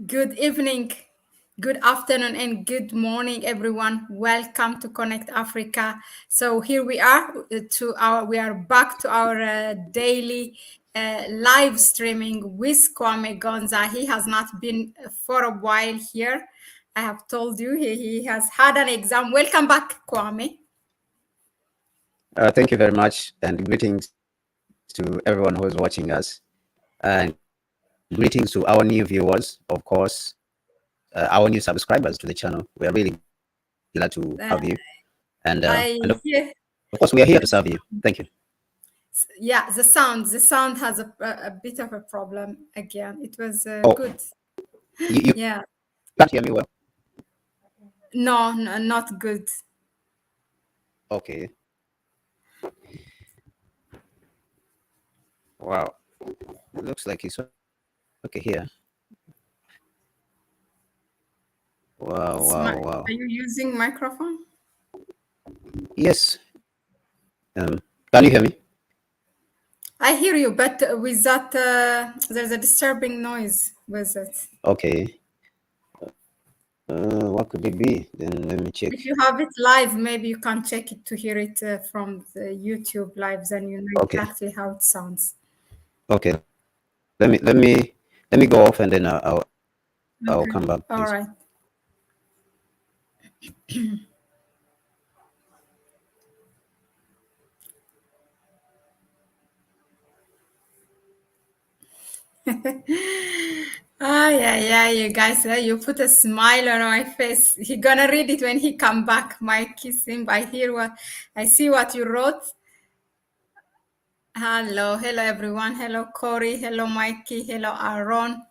Good evening, good afternoon, and good morning, everyone. Welcome to Connect Africa. So here we are we are back to our daily live streaming with Kwame Gonza. He has not been for a while here. I have told you he has had an exam. Welcome back, Kwame. Thank you very much, and greetings to everyone who is watching us, and greetings to our new viewers, of course, our new subscribers to the channel. We are really glad to have you, and of course, we are here to serve you. Thank you. Yeah, the sound has a bit of a problem again. It was good. You Yeah. can't hear me well? No, not good. Okay. Wow. It looks like it's okay here. Wow. Are you using microphone? Yes. Can you hear me? I hear you, but with that, there's a disturbing noise with it. Okay. What could it be? Then let me check. If you have it live, maybe you can check it to hear it from the YouTube live, then you know Okay. exactly how it sounds. Okay. Let me go off, and then I'll come back. Please. All right. Yeah, you guys, you put a smile on my face. He gonna read it when he come back. My kiss him. I see what you wrote. Hello everyone. Hello Corey. Hello Mikey. Hello Aaron.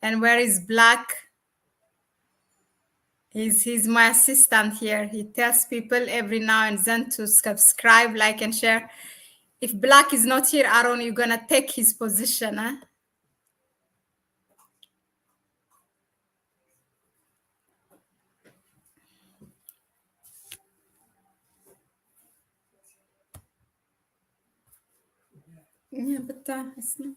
And where is Black? He's my assistant here. He tells people every now and then to subscribe, like, and share. If Black is not here, Aaron, you're gonna take his position, huh? Yeah, but it's not.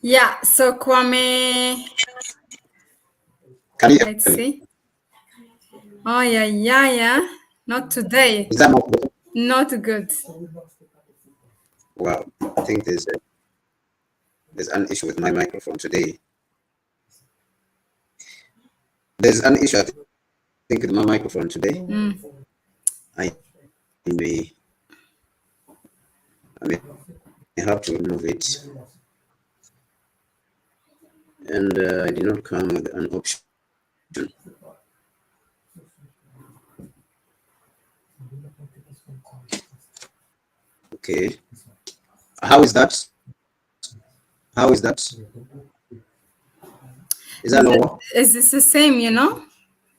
Yeah, so Kwame, Can you let's see. Oh, yeah. Not today. Is that not good? Not good. Wow. I think there's an issue with my microphone today. There's an issue, I think, with my microphone today. I may have to remove it. And I did not come with an option. Okay. How is that? Is that lower? Is this the same, you know?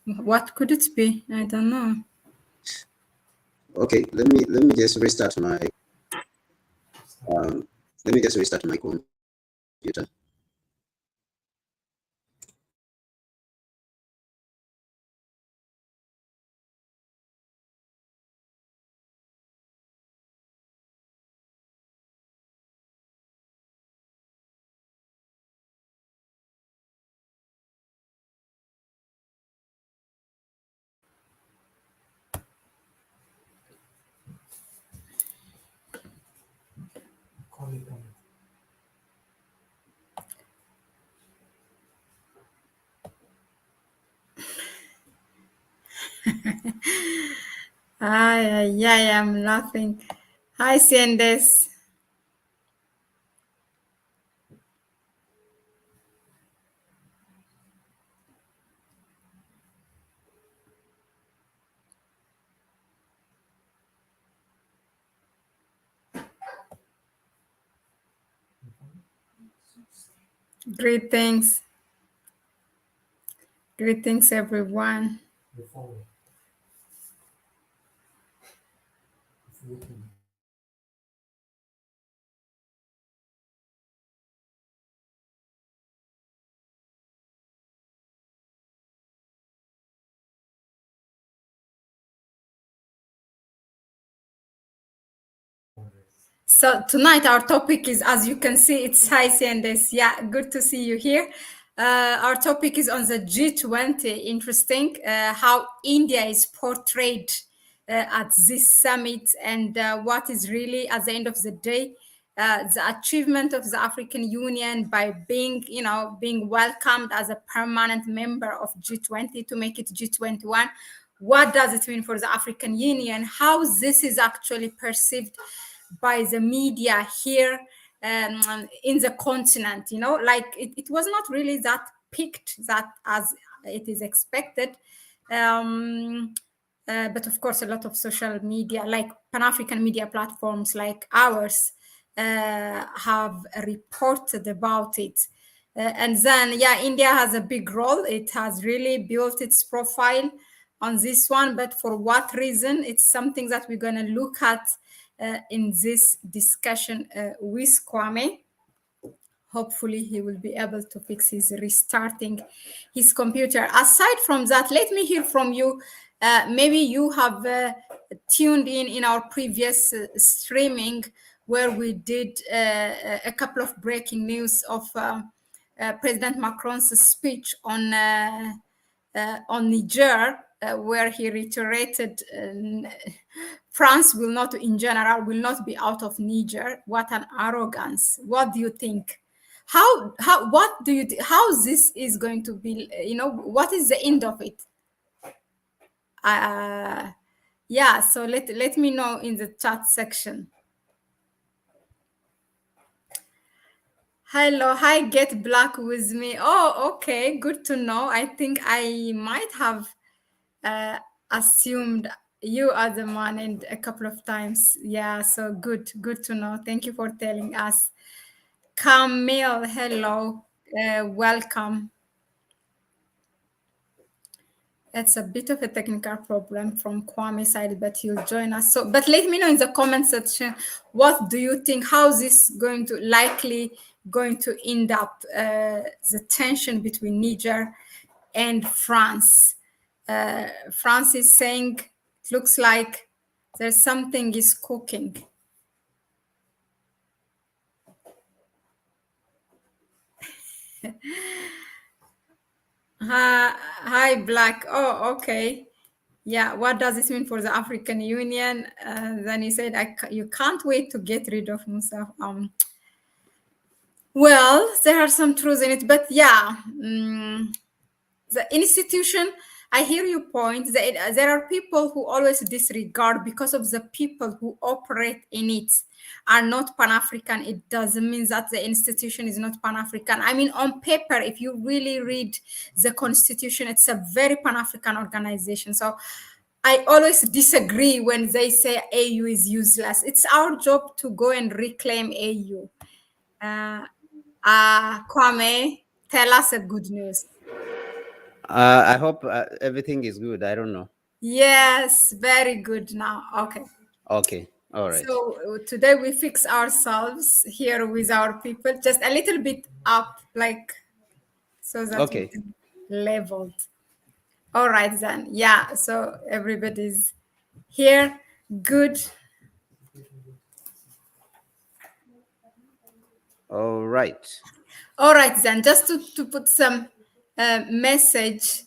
What could it be? I don't know. Okay, let me just restart my computer. Yeah, I'm laughing. Hi, Sendes. Greetings. Greetings, everyone. So tonight our topic is, as you can see, it's Hi Sandes. Yeah, good to see you here. Our topic is on the G20. Interesting how India is portrayed at this summit, and what is really, at the end of the day, the achievement of the African Union by being, being welcomed as a permanent member of G20 to make it G21. What does it mean for the African Union? How this is actually perceived by the media here in the continent, like it was not really that picked that as it is expected. But of course, a lot of social media, like Pan-African media platforms like ours, have reported about it. And then, yeah, India has a big role. It has really built its profile on this one. But for what reason? It's something that we're going to look at in this discussion with Kwame. Hopefully he will be able to fix his restarting his computer. Aside from that, let me hear from you. Maybe you have tuned in our previous streaming where we did a couple of breaking news of President Macron's speech on Niger, where he reiterated France will not, in general, will not be out of Niger. What an arrogance! What do you think? What do you how this is going to be? What is the end of it? Yeah. So let me know in the chat section. Hello, hi, get black with me. Oh, okay, good to know. I think I might have assumed you are the man and a couple of times. Yeah, so good to know. Thank you for telling us. Camille, hello, welcome. It's a bit of a technical problem from Kwame's side, but he'll join us. So, but let me know in the comment section, what do you think? How this going to likely going to end up, the tension between Niger and France? France is saying it looks like there's something is cooking. Hi, Black. Oh, okay. Yeah, what does this mean for the African Union? Then he said, you can't wait to get rid of Musa. Well, there are some truths in it, but yeah, the institution, I hear your point. There are people who always disregard because of the people who operate in it are not Pan-African. It doesn't mean that the institution is not Pan-African. I mean, on paper, if you really read the constitution, it's a very Pan-African organization. So I always disagree when they say AU is useless. It's our job to go and reclaim AU. Kwame, tell us a good news. I hope everything is good. I don't know. Yes, very good now. Okay. Okay. All right. So today we fix ourselves here with our people, just a little bit up, like so that we Okay. can leveled. All right then. Yeah. So everybody's here. Good. All right. All right then. Just to put some message.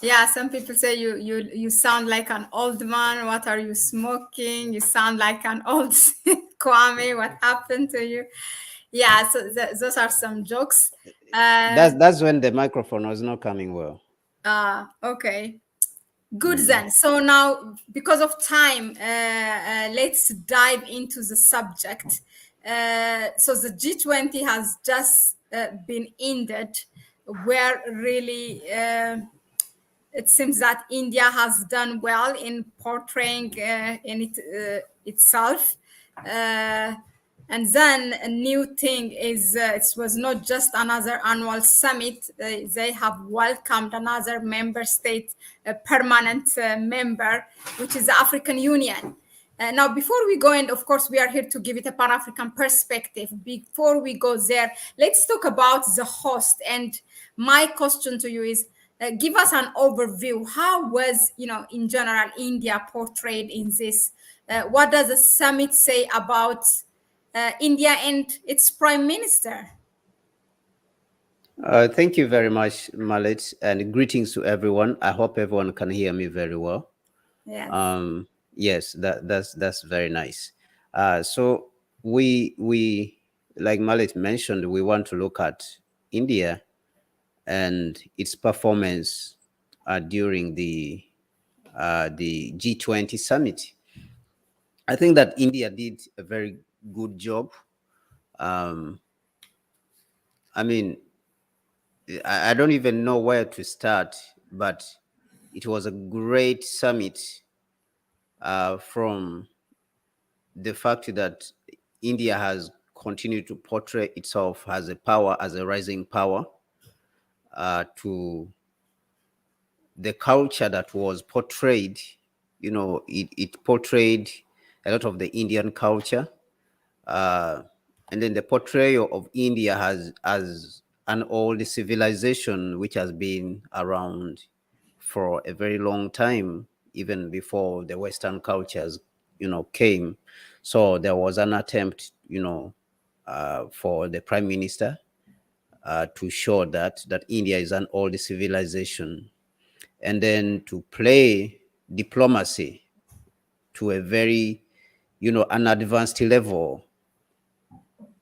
Yeah, some people say you sound like an old man. What are you smoking? You sound like an old Kwame. What happened to you? Yeah, so those are some jokes. That's when the microphone was not coming well. Okay. Good then. So now, because of time, let's dive into the subject. So the G20 has just been ended, where really it seems that India has done well in portraying itself. And then a new thing is it was not just another annual summit. They have welcomed another member state, a permanent member, which is the African Union. Now, before we go, and of course, we are here to give it a Pan-African perspective. Before we go there, let's talk about the host. And my question to you is, give us an overview. How was, in general, India portrayed in this What does the summit say about India and its prime minister? Thank you very much, Mahlet, and greetings to everyone. I hope everyone can hear me very well. Yes. Yes, that's very nice. So we like Mahlet mentioned, we want to look at India and its performance during the G20 summit. I think that India did a very good job. Um, I mean, I don't even know where to start, but it was a great summit from the fact that India has continued to portray itself as a power, as a rising power, to the culture that was portrayed. It portrayed a lot of the Indian culture, uh, and then the portrayal of India as an old civilization which has been around for a very long time, even before the Western cultures, came. So there was an attempt, for the prime minister to show that India is an old civilization, and then to play diplomacy to a very, an advanced level.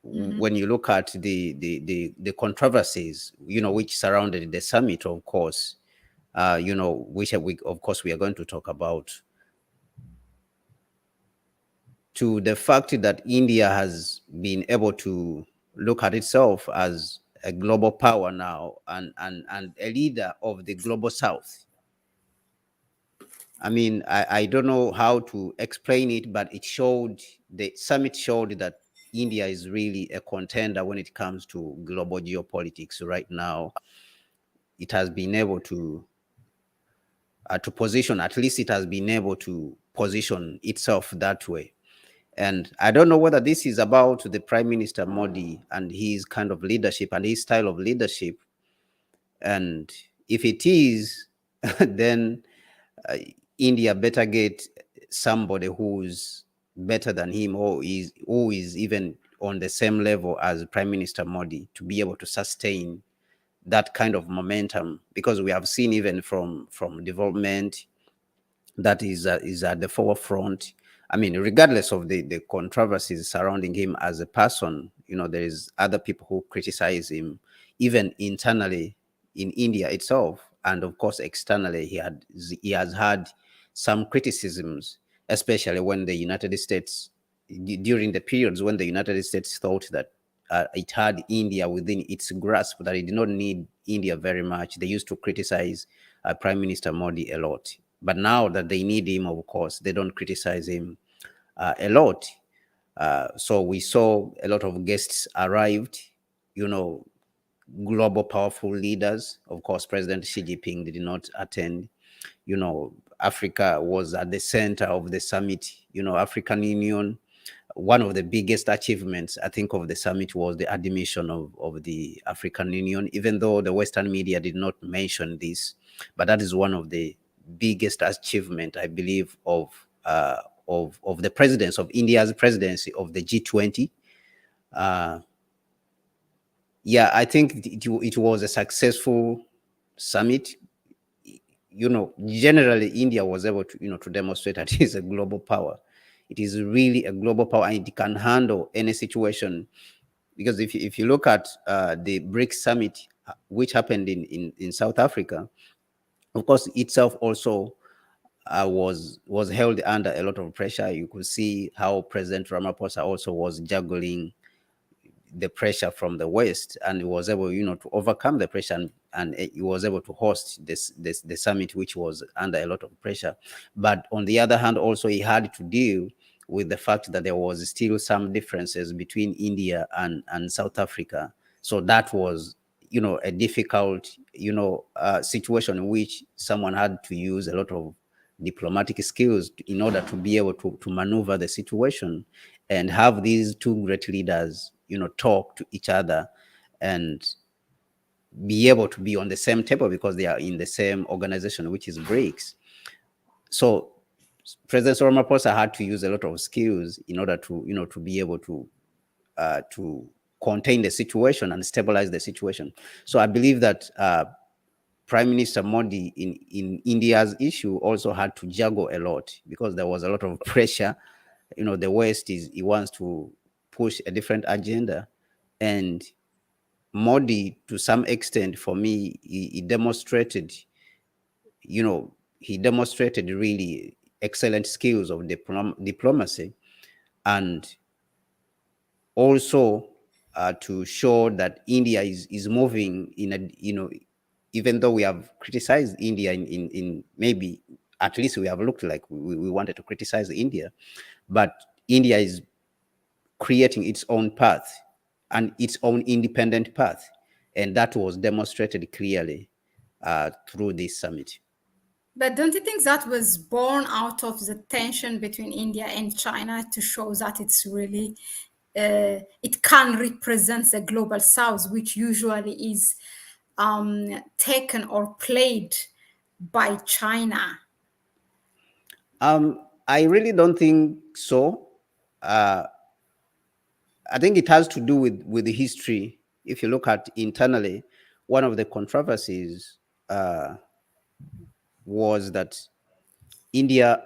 Mm-hmm. When you look at the controversies, which surrounded the summit, of course, which we, of course, we are going to talk about, to the fact that India has been able to look at itself as a global power now, and a leader of the global South. I mean, I don't know how to explain it, but the summit showed that India is really a contender when it comes to global geopolitics right now. It has been able to position, at least it has been able to position itself that way. And I don't know whether this is about the Prime Minister Modi and his kind of leadership and his style of leadership. And if it is, then uh, India better get somebody who's better than him, or who is even on the same level as Prime Minister Modi, to be able to sustain that kind of momentum, because we have seen even from development that is at the forefront. I mean, regardless of the controversies surrounding him as a person, there is other people who criticize him, even internally in India itself, and of course externally, he has had some criticisms, especially when the United States, during the periods when the United States thought that it had India within its grasp, that it did not need India very much. They used to criticize Prime Minister Modi a lot. But now that they need him, of course, they don't criticize him a lot. So we saw a lot of guests arrived, you know, global powerful leaders. Of course, President Xi Jinping did not attend. Africa was at the center of the summit. African Union, one of the biggest achievements, I think, of the summit was the admission of the African Union, even though the Western media did not mention this. But that is one of the biggest achievement, I believe, of the presidents, of India's presidency of the G20. Uh, yeah, I think it was a successful summit. Generally, India was able to demonstrate that it is a global power. It is really a global power, and it can handle any situation. Because if you look at the BRICS summit, which happened in South Africa, of course, itself also was held under a lot of pressure. You could see how President Ramaphosa also was juggling the pressure from the West, and he was able, to overcome the pressure, and he was able to host the summit, which was under a lot of pressure. But on the other hand, also he had to deal with the fact that there was still some differences between India and South Africa. So that was, a difficult, situation in which someone had to use a lot of diplomatic skills in order to be able to maneuver the situation and have these two great leaders, talk to each other and be able to be on the same table, because they are in the same organization, which is BRICS. So President Ramaphosa had to use a lot of skills in order to be able to contain the situation and stabilize the situation. So I believe that Prime Minister Modi in India's issue also had to juggle a lot, because there was a lot of pressure. The West he wants to push a different agenda, and Modi, to some extent, for me, he demonstrated, he demonstrated really excellent skills of diplomacy, and also to show that India is moving in a, even though we have criticized India in maybe, at least we have looked like we wanted to criticize India, but India is creating its own path and its own independent path. And that was demonstrated clearly through this summit. But don't you think that was born out of the tension between India and China to show that it's really, it can represent the global south, which usually is taken or played by China? I really don't think so. Uh, I think it has to do with the history. If you look at internally, one of the controversies was that India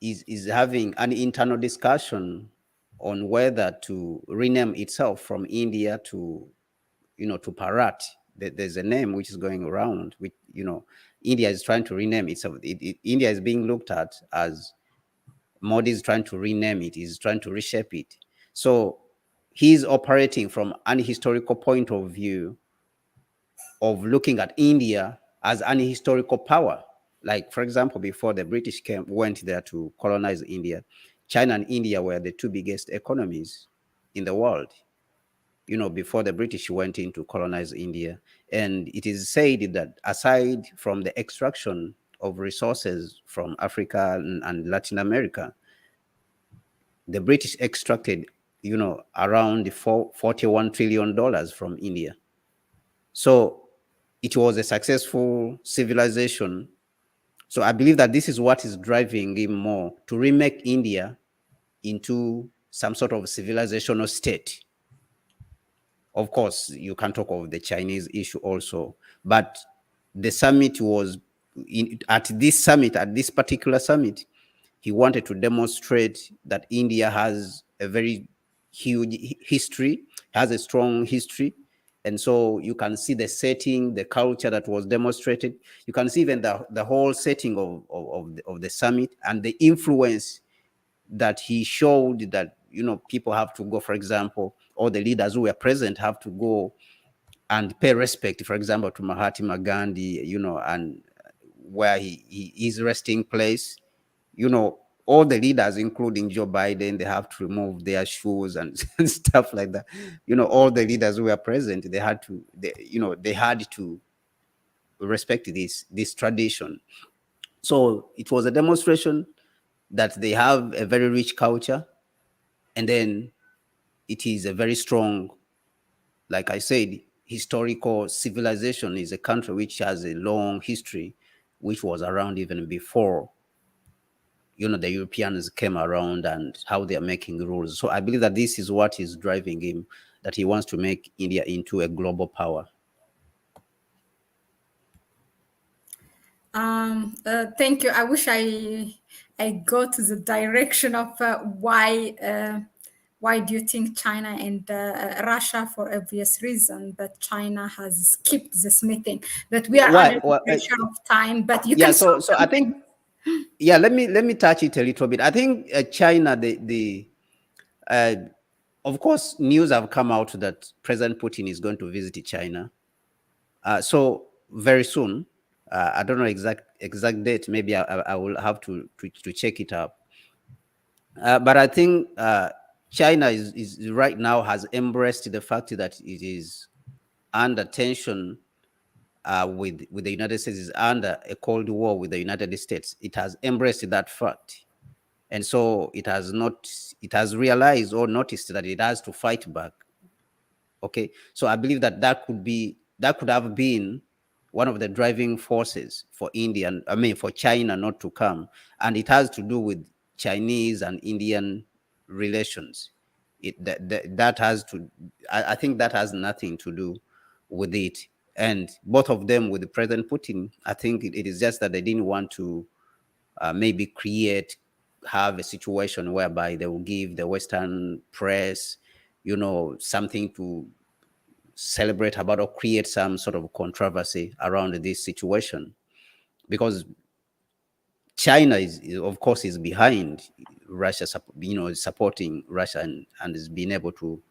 is having an internal discussion on whether to rename itself from India to, to Parat. There's a name which is going around, which, India is trying to rename itself. India is being looked at as Modi is trying to rename it, is trying to reshape it. So he's operating from an historical point of view of looking at India as an historical power. Like, for example, before the British went there to colonize India, China and India were the two biggest economies in the world, before the British went in to colonize India. And it is said that aside from the extraction of resources from Africa and Latin America, the British extracted, around the $41 trillion from India. So it was a successful civilization. So I believe that this is what is driving him more to remake India into some sort of civilizational state. Of course, you can talk of the Chinese issue also, but the summit was at this particular summit, he wanted to demonstrate that India has a very huge history, has a strong history. And so you can see the setting, the culture that was demonstrated. You can see even the whole setting of the summit and the influence that he showed that, people have to go, for example, all the leaders who were present have to go and pay respect, for example, to Mahatma Gandhi, and where his resting place, all the leaders, including Joe Biden, they have to remove their shoes and, and stuff like that. All the leaders who were present, they had to respect this tradition. So it was a demonstration that they have a very rich culture, and then it is a very strong, like I said, historical civilization. Is a country which has a long history, which was around even before the Europeans came around, and how they are making rules. So I believe that this is what is driving him, that he wants to make India into a global power. Thank you. I wish I go to the direction of why do you think China and Russia, for obvious reason, but China has skipped this meeting. But we are under the pressure of time. But you Yeah, can. so I think, yeah, let me touch it a little bit. I think China, of course, news have come out that President Putin is going to visit China. So very soon, I don't know exact date. Maybe I will have to check it up. But I think China is right now has embraced the fact that it is under tension with the United States, is under a Cold War with the United States. It has embraced that fact, and so it has realized or noticed that it has to fight back. Okay, so I believe that could have been one of the driving forces for for China not to come, and it has to do with Chinese and Indian relations. That has to, I think that has nothing to do with it. And both of them with the President Putin, I think it is just that they didn't want to maybe have a situation whereby they will give the Western press, something to celebrate about or create some sort of controversy around this situation, because China of course is behind Russia, supporting Russia, and is being able to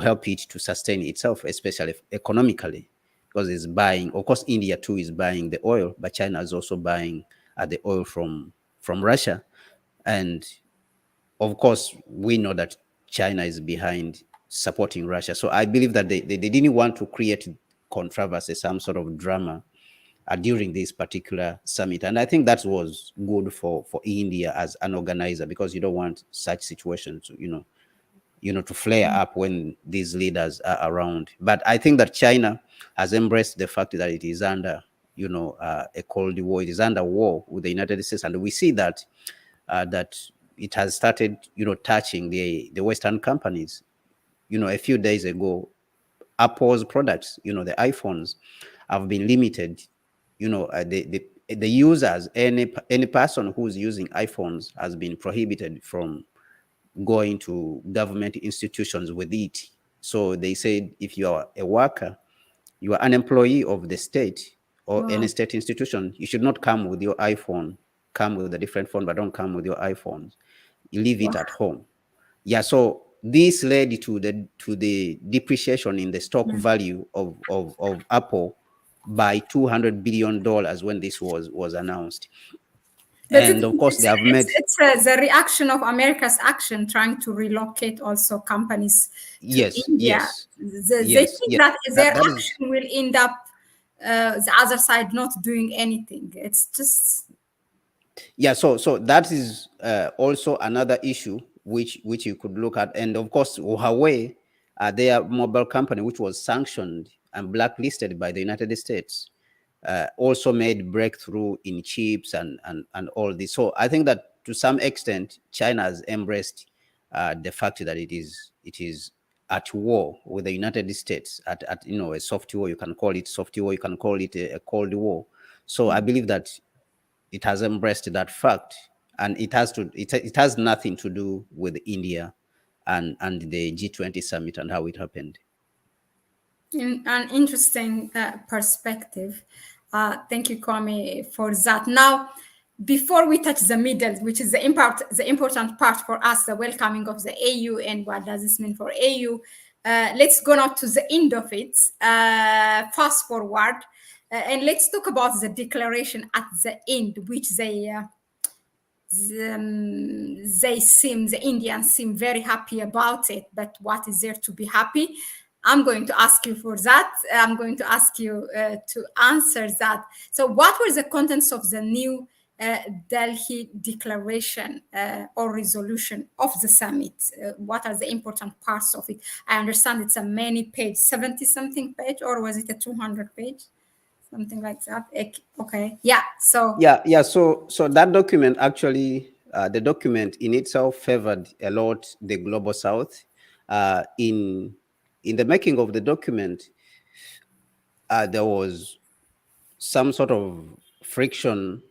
help it to sustain itself, especially economically, because it's buying. Of course, India too is buying the oil, but China is also buying the oil from Russia, and of course we know that China is behind supporting Russia. So I believe that they didn't want to create controversy, some sort of drama during this particular summit. And I think that was good for India as an organizer, because you don't want such situations to, to flare up when these leaders are around. But I think that China has embraced the fact that it is under, a Cold War. It is under war with the United States, and we see that that it has started, touching the Western companies. A few days ago, Apple's products, the iPhones, have been limited. The users, any person who's using iPhones has been prohibited from going to government institutions with it. So they said, if you are a worker, you are an employee of the state or any Wow. state institution, you should not come with your iPhone. Come with a different phone, but don't come with your iPhones. You leave Wow. it at home. Yeah, so this led to the depreciation in the stock Mm. value of Apple by $200 billion when this was announced. But And of course, they have made, it's the reaction of America's action trying to relocate also companies to yes, India. yes, They yes, think yes. that their That is, action will end up the other side not doing anything. It's just yeah. So that is also another issue which you could look at. And of course, Huawei, their mobile company, which was sanctioned and blacklisted by the United States, also made breakthrough in chips and all this. So I think that to some extent, China has embraced the fact that it is at war with the United States, at a soft war. You can call it soft war. You can call it a cold war. So I believe that it has embraced that fact, and it has nothing to do with India and the G20 summit and how it happened. an interesting perspective. Thank you, Kwame, for that. Now, before we touch the middle, which is the important part for us, the welcoming of the AU and what does this mean for AU, let's go now to the end of it. Fast forward, and let's talk about the declaration at the end, which the Indians seem very happy about it, but what is there to be happy? I'm going to ask you for that. I'm going to ask you to answer that. So, what were the contents of the new Delhi declaration or resolution of the summit? What are the important parts of it? I understand it's a many page, 70 something page, or was it a 200 page? Something like that. Okay. Yeah. So, Yeah. So that document actually, the document in itself favored a lot the global South. In the making of the document, there was some sort of friction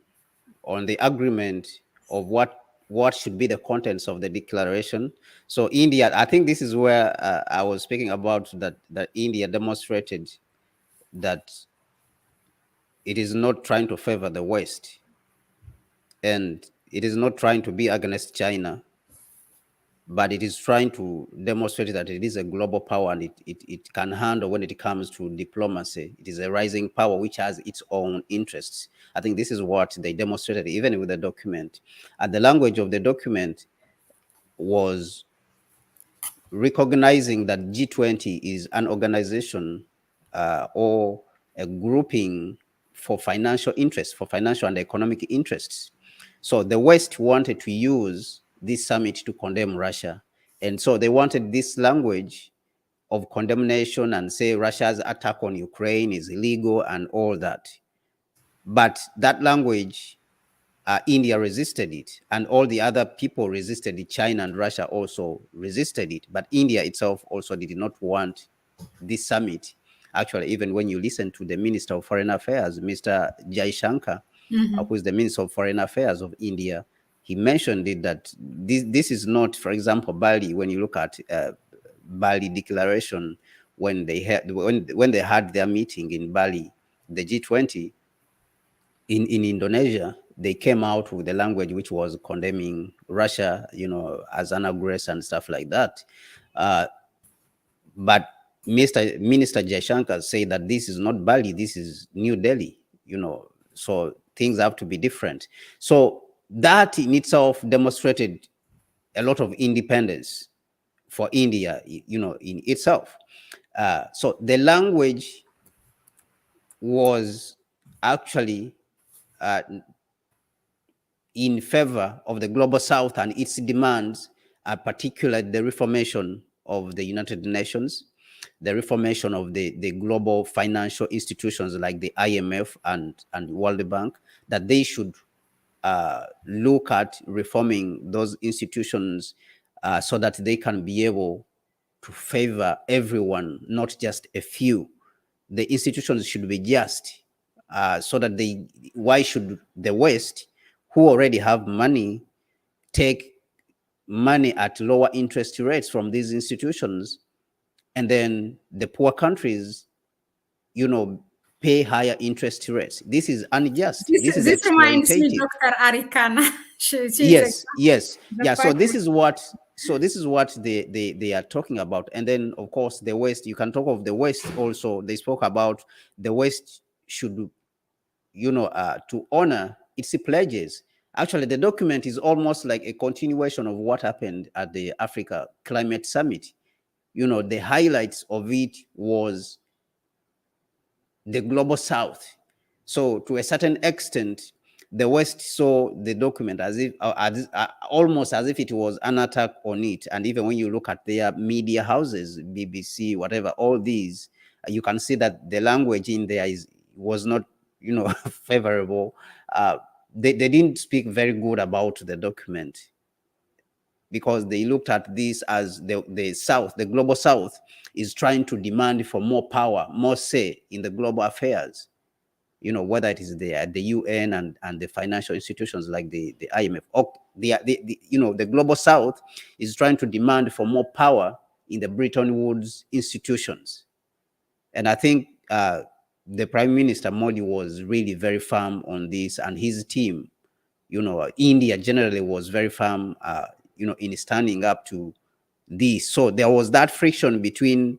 on the agreement of what should be the contents of the declaration. So India, I think this is where I was speaking about that India demonstrated that it is not trying to favor the West, and it is not trying to be against China, but it is trying to demonstrate that it is a global power, and it can handle when it comes to diplomacy. It is a rising power which has its own interests. I think this is what they demonstrated even with the document. And the language of the document was recognizing that G20 is an organization or a grouping for financial interests, for financial and economic interests. So the West wanted to use this summit to condemn Russia. And so they wanted this language of condemnation and say Russia's attack on Ukraine is illegal and all that. But that language, India resisted it, and all the other people resisted it. China and Russia also resisted it, but India itself also did not want this summit. Actually, even when you listen to the Minister of Foreign Affairs, Mr. Jaishankar, who is the Minister of Foreign Affairs of India, he mentioned it that this is not, for example, Bali. When you look at Bali Declaration, when they had their meeting in Bali, the G20 in Indonesia, they came out with a language which was condemning Russia, as an aggressor and stuff like that. But Minister Jaishankar said that this is not Bali, this is New Delhi, so things have to be different. So that in itself demonstrated a lot of independence for India, in itself. So the language was actually in favor of the global South and its demands, particularly the reformation of the United Nations, the reformation of the global financial institutions like the IMF and World Bank, that they should look at reforming those institutions so that they can be able to favor everyone, not just a few. The institutions should be just, so that why should the West, who already have money, take money at lower interest rates from these institutions, and then the poor countries, pay higher interest rates? This is unjust. This This is this reminds me, exploitative. Dr. Arikana. She's Yes, yes, the yeah. So fight. this is what they are talking about. And then of course the West, you can talk of the West also. They spoke about the West should, to honor its pledges. Actually, the document is almost like a continuation of what happened at the Africa Climate Summit. The highlights of it was the global South. So to a certain extent, the West saw the document as if, almost as if it was an attack on it. And even when you look at their media houses, BBC, whatever, all these, you can see that the language in there was not, favorable. They didn't speak very good about the document, because they looked at this as the South, the global South, is trying to demand for more power, more say in the global affairs. Whether it is the UN and the financial institutions like the IMF, or the global South is trying to demand for more power in the Bretton Woods institutions. And I think the Prime Minister Modi was really very firm on this, and his team, India generally was very firm, in standing up to this. So there was that friction between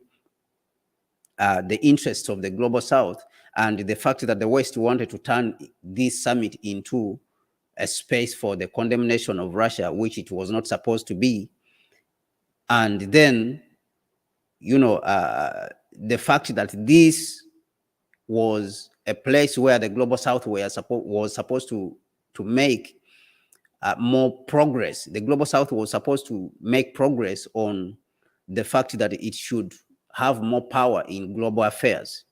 the interests of the global South and the fact that the West wanted to turn this summit into a space for the condemnation of Russia, which it was not supposed to be. And then, the fact that this was a place where the global South was supposed to make more progress. The global South was supposed to make progress on the fact that it should have more power in global affairs.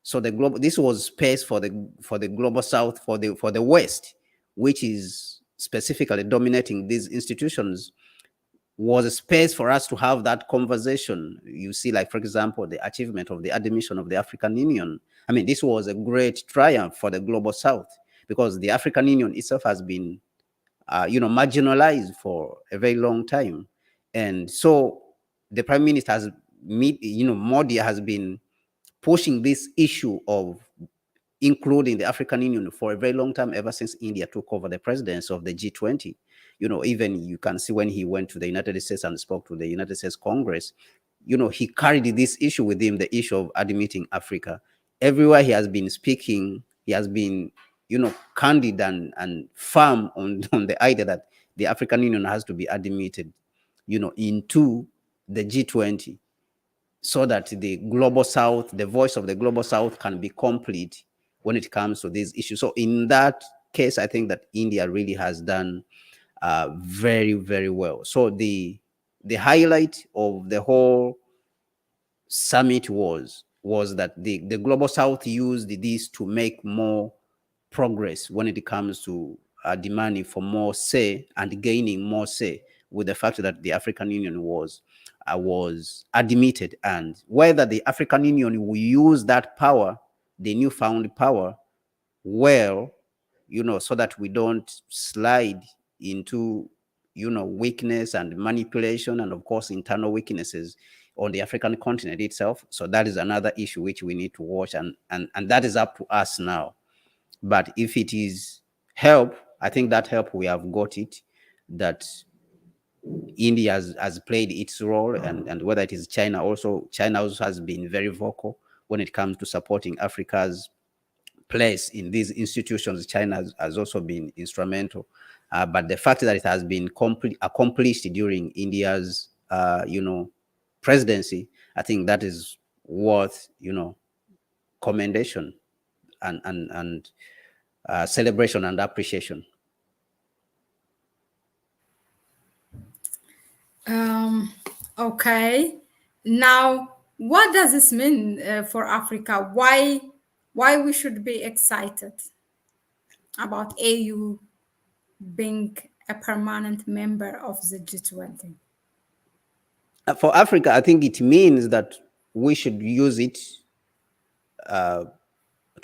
So this was space for the global South, for the West, which is specifically dominating these institutions, was a space for us to have that conversation. You see, like, for example, the achievement of the admission of the African Union. I mean, this was a great triumph for the global South, because the African Union itself has been, marginalized for a very long time. And so the Prime Minister Modi has been pushing this issue of including the African Union for a very long time, ever since India took over the presidency of the G20. Even you can see when he went to the United States and spoke to the United States Congress, he carried this issue with him, the issue of admitting Africa. Everywhere he has been speaking, he has been, candid and firm on the idea that the African Union has to be admitted, into the G20, so that the global South, the voice of the global South, can be complete when it comes to these issues. So in that case, I think that India really has done very, very well. So the highlight of the whole summit was that the global south used this to make more progress when it comes to demanding for more say and gaining more say, with the fact that the African Union was admitted, and whether the African Union will use that power, the newfound power, well, so that we don't slide into, weakness and manipulation, and of course internal weaknesses on the African continent itself. So that is another issue which we need to watch, and that is up to us now. But if it is help, I think that help we have got it, that India has played its role, and whether it is China also, China also has been very vocal when it comes to supporting Africa's place in these institutions. China has also been instrumental. But the fact that it has been accomplished during India's, presidency, I think that is worth, commendation and celebration and appreciation. Okay. Now, what does this mean for Africa? Why we should be excited about AU being a permanent member of the G20? For Africa, I think it means that we should use it to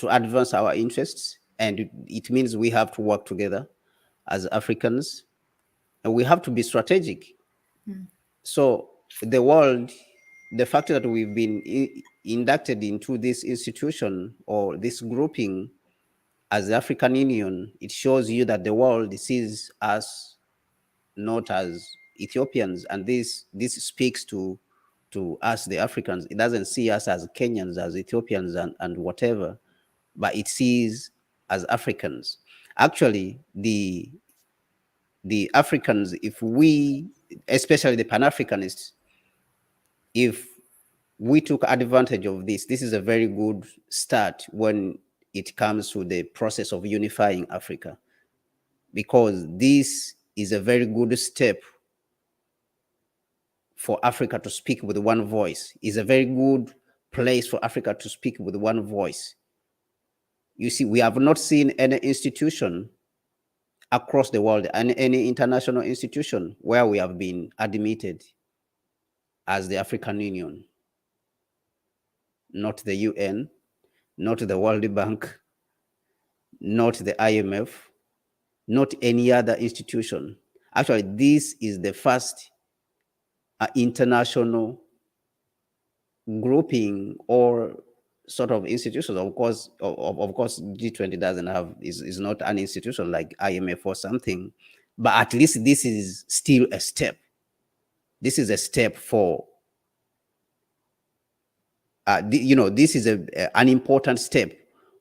advance our interests, and it means we have to work together as Africans, and we have to be strategic. So the world, the fact that we've been inducted into this institution or this grouping as the African Union, it shows you that the world sees us not as Ethiopians, and this speaks to us, the Africans. It doesn't see us as Kenyans, as Ethiopians, and whatever, but it sees as Africans. Actually, the Africans, if we, especially the Pan-Africanists, if we took advantage of this is a very good start when it comes to the process of unifying Africa, because this is a very good step for Africa to speak with one voice, is a very good place for Africa to speak with one voice. You see, we have not seen any institution across the world, any international institution, where we have been admitted as the African Union. Not the UN, not the World Bank, not the IMF, not any other institution. Actually, this is the first international grouping or sort of institutions. Of course, G20 doesn't have, is not an institution like IMF or something, but at least this is still a step. This is a step for, this is an important step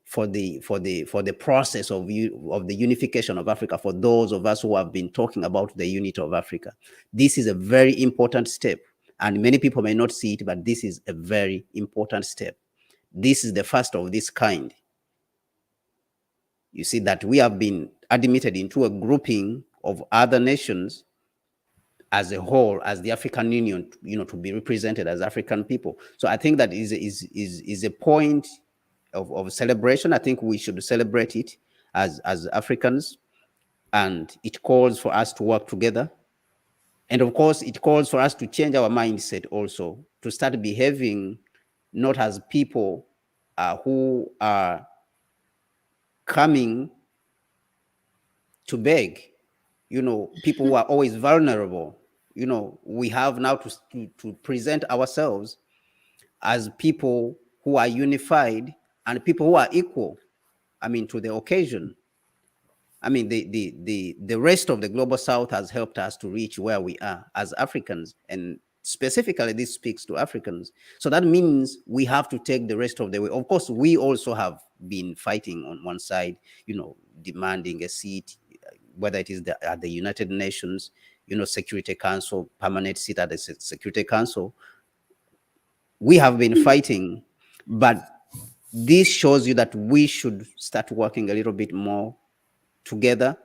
for the process of the unification of Africa. For those of us who have been talking about the unity of Africa, this is a very important step, and many people may not see it, but this is a very important step. This is the first of this kind. You see that we have been admitted into a grouping of other nations as a whole, as the African Union, to be represented as African people. So I think that is a point of celebration. I think we should celebrate it as Africans, and it calls for us to work together. And of course, it calls for us to change our mindset also, to start behaving not as people who are coming to beg, people who are always vulnerable. We have now to present ourselves as people who are unified and people who are equal, to the occasion. The rest of the global south has helped us to reach where we are as Africans, and specifically this speaks to Africans. So that means we have to take the rest of the way. Of course, we also have been fighting on one side, demanding a seat, whether it is at the United Nations, Security Council, permanent seat at the Security Council. We have been fighting, but this shows you that we should start working a little bit more together.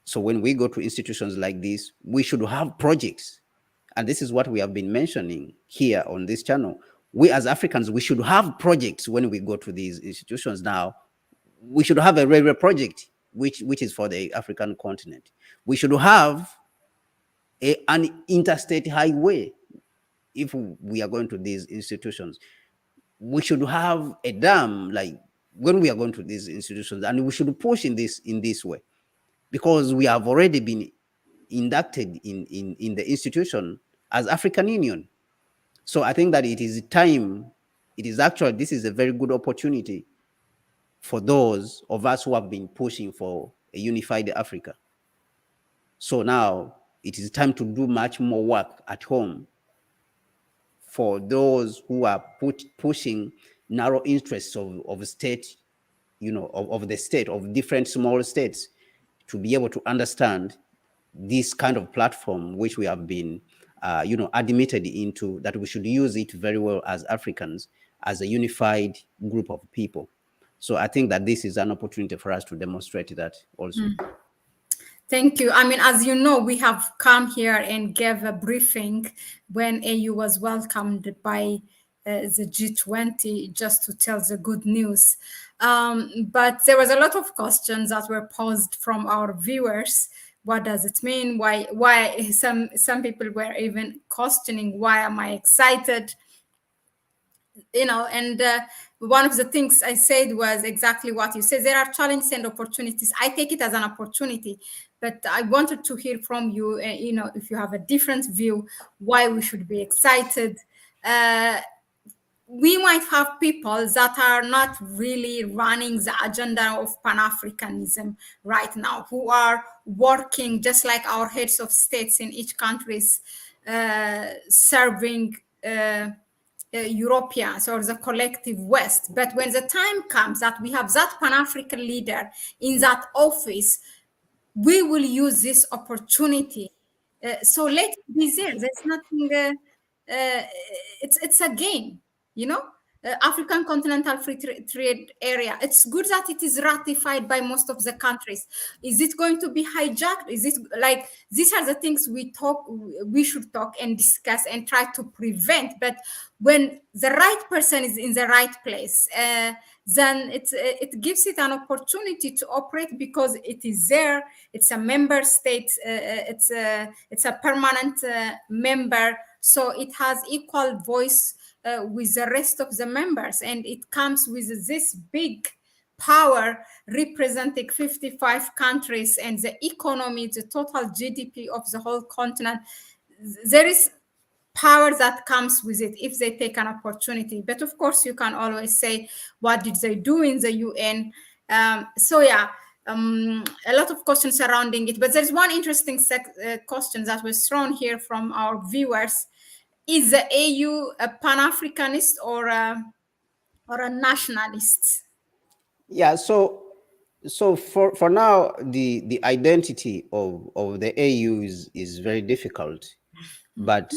So when we go to institutions like this, we should have projects. And this is what we have been mentioning here on this channel. we as Africans, we should have projects when we go to these institutions now. We should have a railway project, which is for the African continent. We should have an interstate highway if we are going to these institutions. We should have a dam, like when we are going to these institutions, and we should push in this way, because we have already been inducted in the institution as African Union. So I think that it is time, it is actually, this is a very good opportunity for those of us who have been pushing for a unified Africa. So now it is time to do much more work at home for those who are pushing narrow interests of state, of the state, of different small states, to be able to understand this kind of platform which we have been admitted into, that we should use it very well as Africans, as a unified group of people. So I think that this is an opportunity for us to demonstrate that also. Thank you. I mean, as you know, we have come here and gave a briefing when AU was welcomed by the G20, just to tell the good news. But there was a lot of questions that were posed from our viewers. What does it mean? Why some people were even questioning, why am I excited? And one of the things I said was exactly what you said. There are challenges and opportunities. I take it as an opportunity, but I wanted to hear from you, if you have a different view, why we should be excited. We might have people that are not really running the agenda of Pan-Africanism right now, who are working just like our heads of states in each countries, serving Europeans or the collective West. But when the time comes that we have that Pan-African leader in that office, we will use this opportunity. So let it be there. There's nothing. It's a game, you know. African Continental Free Trade Area. It's good that it is ratified by most of the countries. Is it going to be hijacked? Is it like these are the things we should talk and discuss and try to prevent? But when the right person is in the right place, then it gives it an opportunity to operate because it is there. It's a member state. It's a permanent member, so it has equal voice with the rest of the members, and it comes with this big power representing 55 countries and the economy, the total GDP of the whole continent. There is power that comes with it if they take an opportunity. But of course, you can always say, what did they do in the UN? A lot of questions surrounding it. But there's one interesting question that was thrown here from our viewers. Is the AU a Pan-Africanist or a nationalist? Yeah, so for now, the identity of the AU is very difficult, but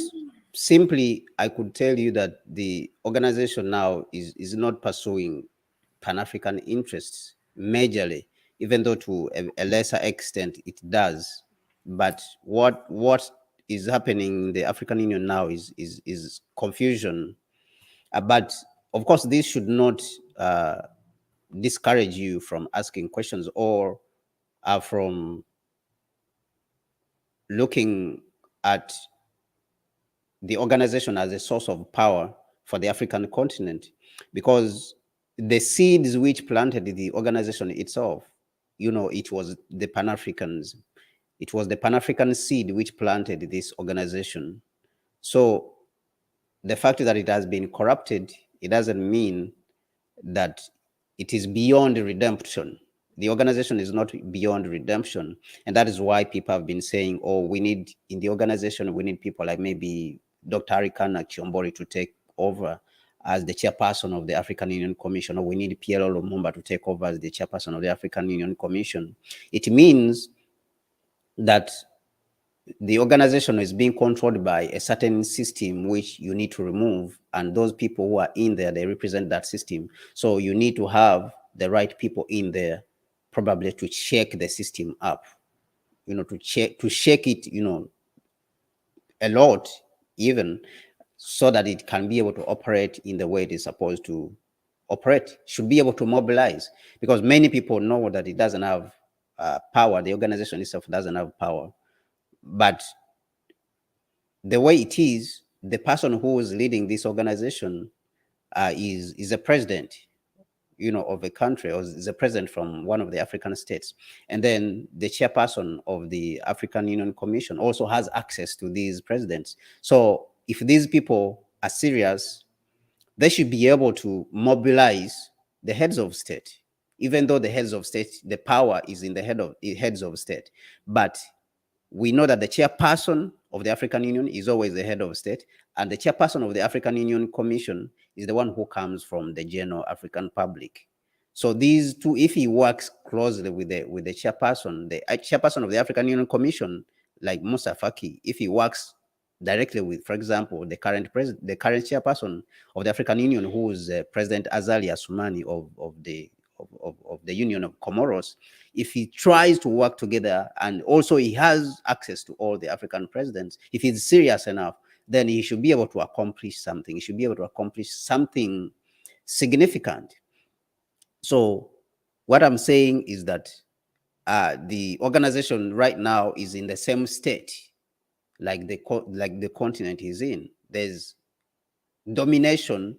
simply I could tell you that the organization now is not pursuing Pan-African interests majorly, even though to a lesser extent it does. But what is happening in the African Union now is confusion. But of course, this should not discourage you from asking questions or from looking at the organization as a source of power for the African continent, because the seeds which planted the organization itself, it was the Pan-Africans. It was the Pan-African seed which planted this organization. So the fact that it has been corrupted, it doesn't mean that it is beyond redemption. The organization is not beyond redemption. And that is why people have been saying, oh, we need, in the organization, we need people like maybe Dr. Arikana Chiombori to take over as the chairperson of the African Union Commission, or we need Pierre Lumumba to take over as the chairperson of the African Union Commission. It means that the organization is being controlled by a certain system which you need to remove, and those people who are in there, they represent that system. So you need to have the right people in there, probably to shake the system up, to shake it, a lot even. so that it can be able to operate in the way it is supposed to operate, should be able to mobilize, because many people know that it doesn't have power. The organization itself doesn't have power. But the way it is, the person who is leading this organization is a president, of a country, or is a president from one of the African states. And then the chairperson of the African Union Commission also has access to these presidents. So if these people are serious, they should be able to mobilize the heads of state, even though the heads of state, the power is in the heads of state. But we know that the chairperson of the African Union is always the head of state, and the chairperson of the African Union Commission is the one who comes from the general African public. So these two, if he works closely with the chairperson, the chairperson of the African Union Commission, like Musa Faki, if he works directly with, for example, the current chairperson of the African Union, who is President Azali Assoumani of the Union of Comoros, if he tries to work together, and also he has access to all the African presidents, if he's serious enough, then he should be able to accomplish something. He should be able to accomplish something significant. So what I'm saying is that the organization right now is in the same state like the continent is in. There's domination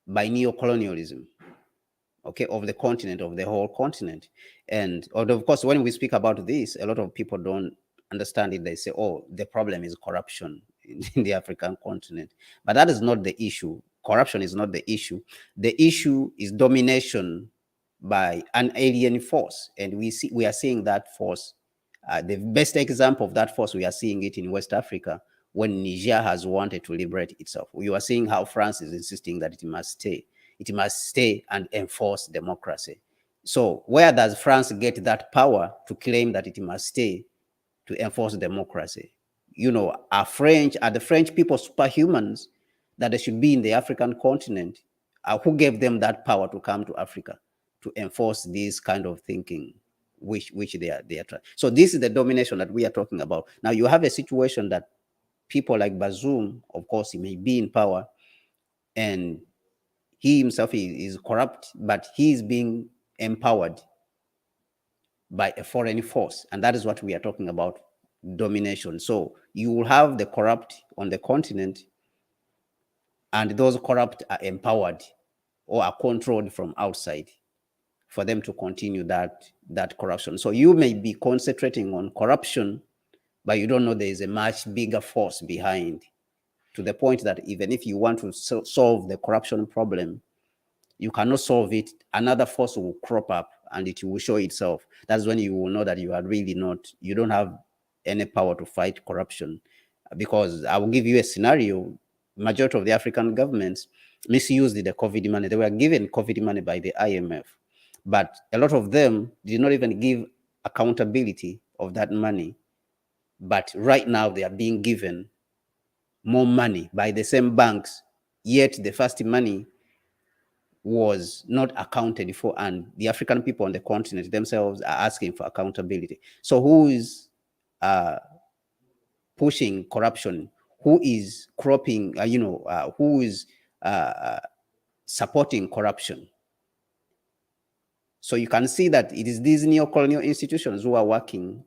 by neo-colonialism, okay, of the continent, of the whole continent. And of course, when we speak about this, a lot of people don't understand it. They say, oh, the problem is corruption in the African continent. But that is not the issue. Corruption is not the issue. The issue is domination by an alien force. And we are seeing that force. The best example of that force, we are seeing it in West Africa when Niger has wanted to liberate itself. We are seeing how France is insisting that it must stay. It must stay and enforce democracy. So where does France get that power to claim that it must stay to enforce democracy? Are the French people superhumans that they should be in the African continent? Who gave them that power to come to Africa to enforce this kind of thinking, which they are trying? So this is the domination that we are talking about. Now you have a situation that people like Bazoum, of course, he may be in power, and he himself is corrupt, but he is being empowered by a foreign force. And that is what we are talking about, domination. So you will have the corrupt on the continent, and those corrupt are empowered or are controlled from outside for them to continue that corruption. So you may be concentrating on corruption, but you don't know there is a much bigger force behind, to the point that even if you want to solve the corruption problem, you cannot solve it. Another force will crop up and it will show itself. That's when you will know that you are really you don't have any power to fight corruption. Because I will give you a scenario. Majority of the African governments misused the COVID money. They were given COVID money by the IMF, but a lot of them did not even give accountability of that money. But right now they are being given more money by the same banks, yet the first money was not accounted for, and the African people on the continent themselves are asking for accountability. So who is pushing corruption? Who is cropping, who is supporting corruption? So you can see that it is these neo-colonial institutions who are working,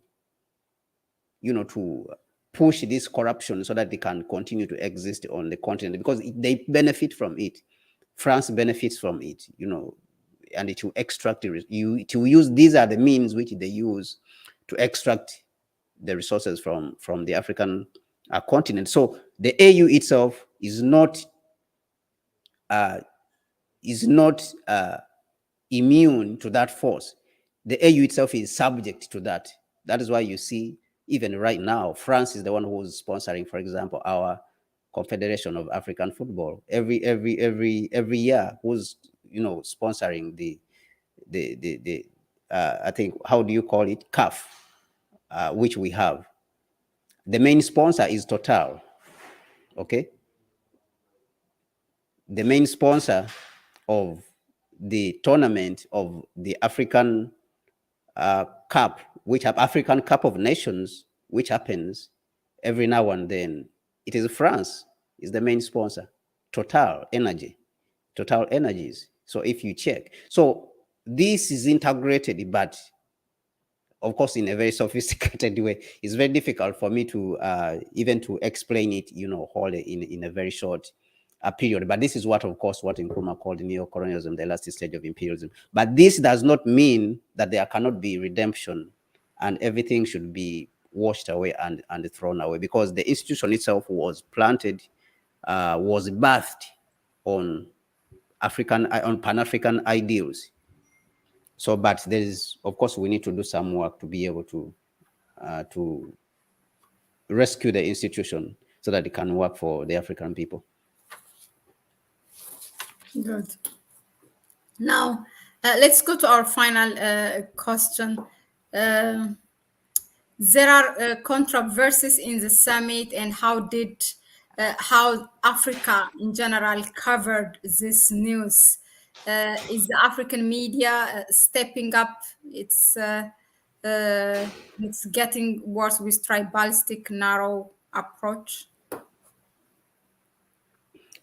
to push this corruption so that they can continue to exist on the continent, because they benefit from it. France benefits from it, and it will extract it will use, these are the means which they use to extract the resources from the African continent. So the AU itself is not immune to that force. The AU itself is subject to that. That is why you see, even right now, France is the one who's sponsoring, for example, our Confederation of African Football every year, who's sponsoring the I think, how do you call it, CAF, which we have. The main sponsor is Total. Okay, the main sponsor of the tournament of the African Cup, which have African Cup of Nations, which happens every now and then, it is France. is the main sponsor. Total Energy, Total Energies. So if you check, so this is integrated, but of course in a very sophisticated way. It's very difficult for me to even to explain it, wholly in a very short period. But this is what, of course, what Nkrumah called neo-colonialism, the last stage of imperialism. But this does not mean that there cannot be redemption and everything should be washed away and thrown away, because the institution itself was planted, was birthed on on Pan-African ideals. So, but there is, of course, we need to do some work to be able to rescue the institution so that it can work for the African people. Good. Now, let's go to our final question. There are controversies in the summit, and how Africa in general covered this news? Is the African media stepping up? It's getting worse with tribalistic, narrow approach.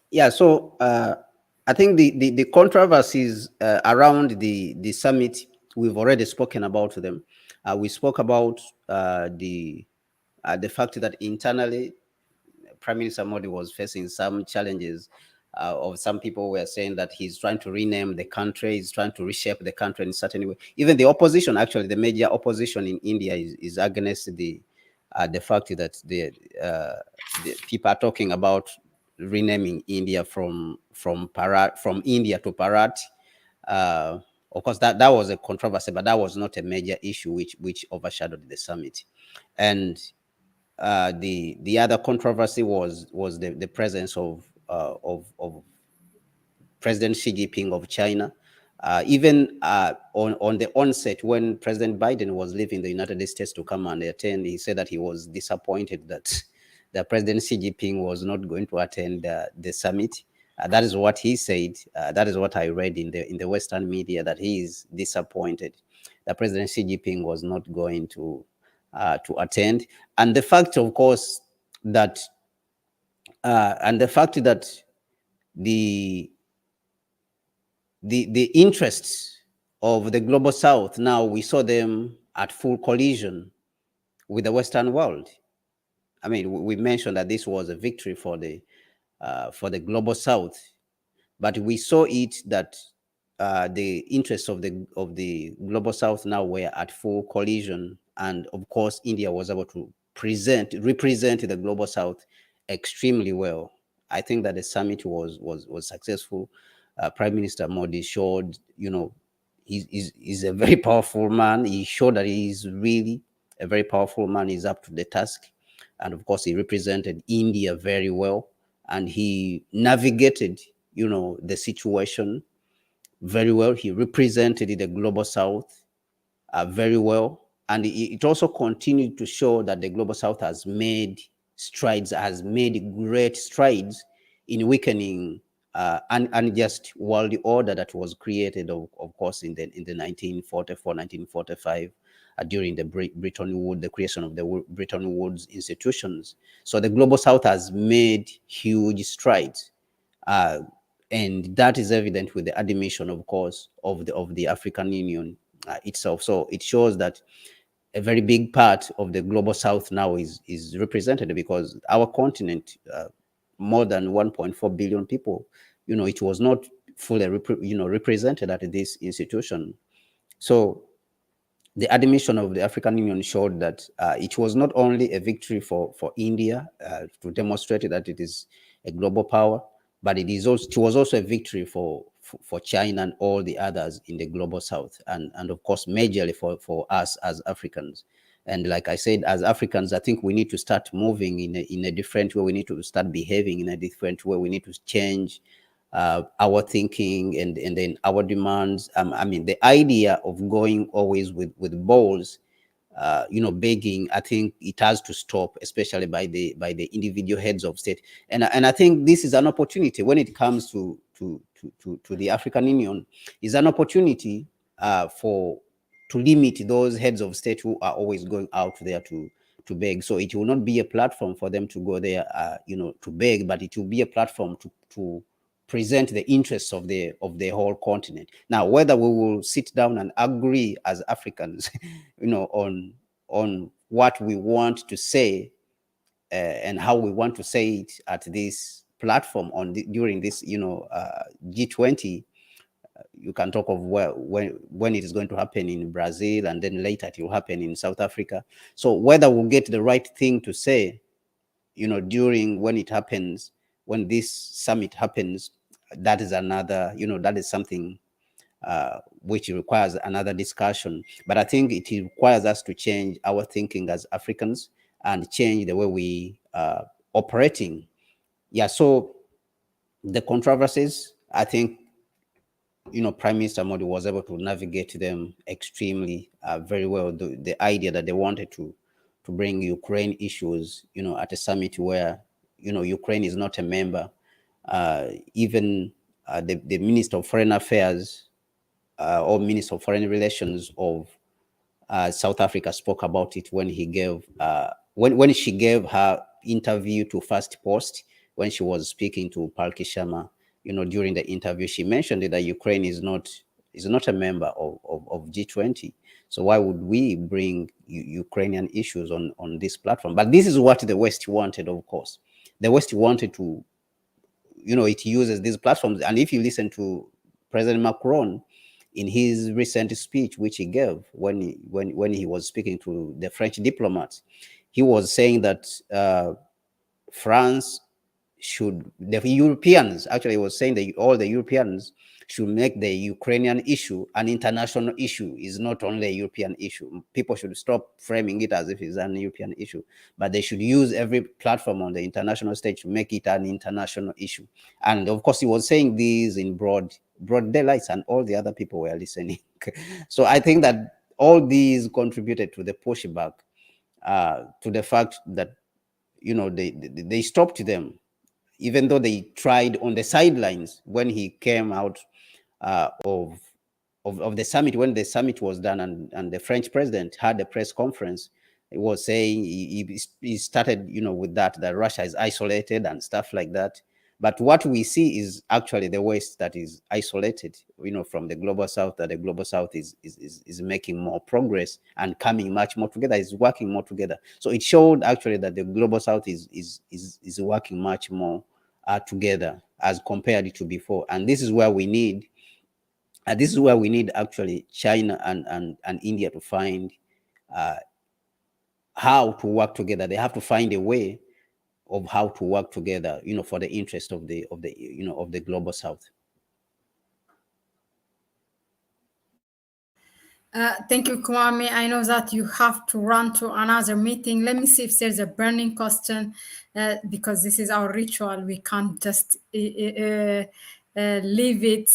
Yeah, so I think the controversies around the summit, we've already spoken about them. We spoke about the fact that internally Prime Minister Modi was facing some challenges. Of some people were saying that he's trying to rename the country, he's trying to reshape the country in a certain way. Even the opposition, actually, the major opposition in India is against the fact that the people are talking about renaming India from India to Bharat. Of course, that was a controversy, but that was not a major issue which overshadowed the summit. And the other controversy was the presence of President Xi Jinping of China. Even on the onset, when President Biden was leaving the United States to come and attend, he said that he was disappointed that President Xi Jinping was not going to attend the summit. That is what he said. That is what I read in the Western media, that he is disappointed that President Xi Jinping was not going to attend. And the fact, of course, that the interests of the global South, now we saw them at full collision with the Western world. I mean, we mentioned that this was a victory for the global South, but we saw it that the interests of the global South now were at full collision, and of course, India was able to represent the global South extremely well. I think that the summit was successful. Prime Minister Modi showed, he's a very powerful man. He showed that he is really a very powerful man. He's up to the task. And of course, he represented India very well. And he navigated, the situation very well. He represented the global South very well. And it also continued to show that the global South has made great strides in weakening an unjust world order that was created, of course, in the 1944, 1945, during the the creation of the Bretton Woods institutions. So the global South has made huge strides, and that is evident with the admission, of course, of the African Union itself. So it shows that a very big part of the global South now is represented, because our continent, more than 1.4 billion people, it was not fully represented at this institution. So the admission of the African Union showed that it was not only a victory for India to demonstrate that it is a global power, but it was also a victory for China and all the others in the global South, and of course majorly for us as Africans. And like I said, as Africans, I think we need to start moving in a different way. We need to start behaving in a different way. We need to change our thinking and then our demands. I mean, the idea of going always with balls, begging, I think it has to stop, especially by the individual heads of state. And I think this is an opportunity when it comes to the African Union, is an opportunity to limit those heads of state who are always going out there to beg. So it will not be a platform for them to go there, to beg, but it will be a platform to present the interests of the whole continent. Now, whether we will sit down and agree as Africans, on what we want to say, and how we want to say it at this platform during this, G20. You can talk of when it is going to happen in Brazil, and then later it will happen in South Africa. So whether we'll get the right thing to say, during when it happens, when this summit happens, that is another, that is something which requires another discussion. But I think it requires us to change our thinking as Africans and change the way we operating. Yeah. So the controversies, I think, Prime Minister Modi was able to navigate them extremely very well. The idea that they wanted to bring Ukraine issues, at a summit where, Ukraine is not a member. Even the Minister of Foreign Affairs or Minister of Foreign Relations of South Africa spoke about it when he gave when she gave her interview to First Post, when she was speaking to Palki Sharma. During the interview, she mentioned that Ukraine is not a member of G20. So why would we bring Ukrainian issues on this platform? But this is what the West wanted, of course. The West wanted to, it uses these platforms. And if you listen to President Macron in his recent speech, which he gave when he was speaking to the French diplomats, he was saying that France the Europeans, actually, was saying that all the Europeans should make the Ukrainian issue an international issue. Is not only a European issue. People should stop framing it as if it's an European issue, but they should use every platform on the international stage to make it an international issue. And of course, he was saying this in broad daylight, and all the other people were listening. So I think that all these contributed to the pushback, to the fact that they stopped them, even though they tried on the sidelines when he came out of the summit. When the summit was done, and the French president had a press conference, he was saying, he started with that Russia is isolated and stuff like that. But what we see is actually the West that is isolated, from the global South. That the global South is making more progress and coming much more together, is working more together. So it showed actually that the global South is working much more together as compared to before. And this is where we need actually China and India to find how to work together. They have to find a way of how to work together, for the interest of the global South. Thank you, Kwame. I know that you have to run to another meeting. Let me see if there's a burning question, because this is our ritual. We can't just leave it.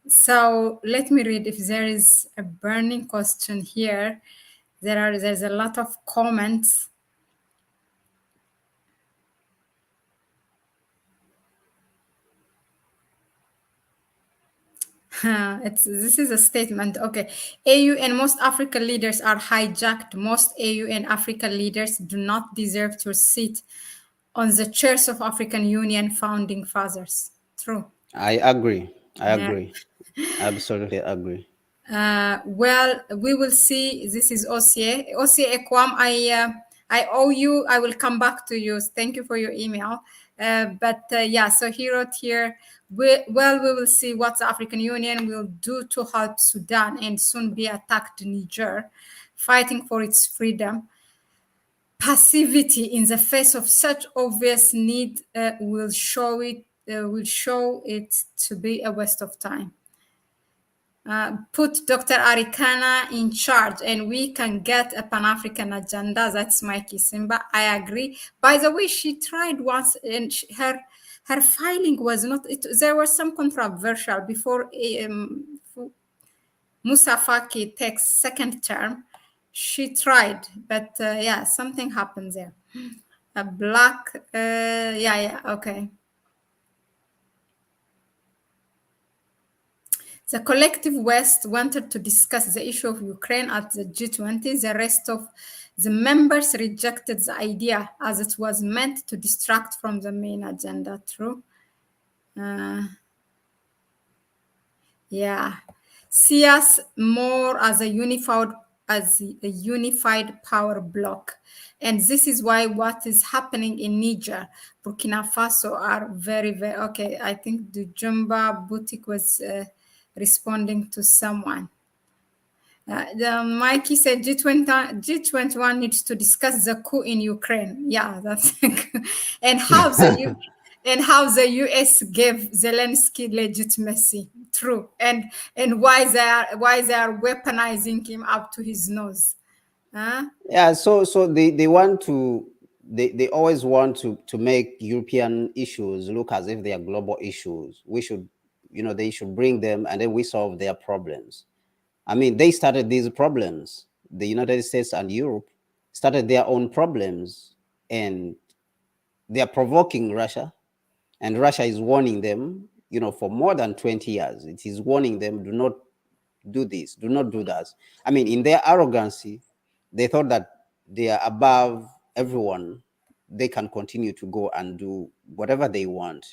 So let me read if there is a burning question here. There's a lot of comments. This is a statement. Okay. AU and most African leaders are hijacked. Most AU and African leaders do not deserve to sit on the chairs of African Union founding fathers. True. I agree. Yeah. Absolutely agree. Well, we will see. This is Osie. Osie Ekwam, I owe you. I will come back to you. Thank you for your email. Yeah, so he wrote here, we will see what the African Union will do to help Sudan and soon be attacked Niger, fighting for its freedom. Passivity in the face of such obvious need will show it to be a waste of time. Put Dr. Arikana in charge and we can get a Pan-African agenda. That's Mikey Simba. I agree. By the way, she tried once and her filing was not, there was some controversial before Musa Faki takes second term. She tried, but yeah, something happened there. A black, yeah, okay. The collective West wanted to discuss the issue of Ukraine at the G20. The rest of the members rejected the idea as it was meant to distract from the main agenda. True. Uh, yeah. See us more as a unified power bloc. And this is why what is happening in Niger, Burkina Faso are very, very okay. I think the Jumba Boutique was responding to someone. Mikey said G21 needs to discuss the coup in Ukraine. Yeah, that's and how the US gave Zelensky legitimacy. True, and why they are weaponizing him up to his nose. Huh? Yeah, so they want to they always want to make European issues look as if they are global issues. We should, they should bring them and then we solve their problems. I mean, they started these problems. The United States and Europe started their own problems, and they are provoking Russia, and Russia is warning them, for more than 20 years. It is warning them, do not do this, do not do that. I mean, in their arrogancy, they thought that they are above everyone. They can continue to go and do whatever they want,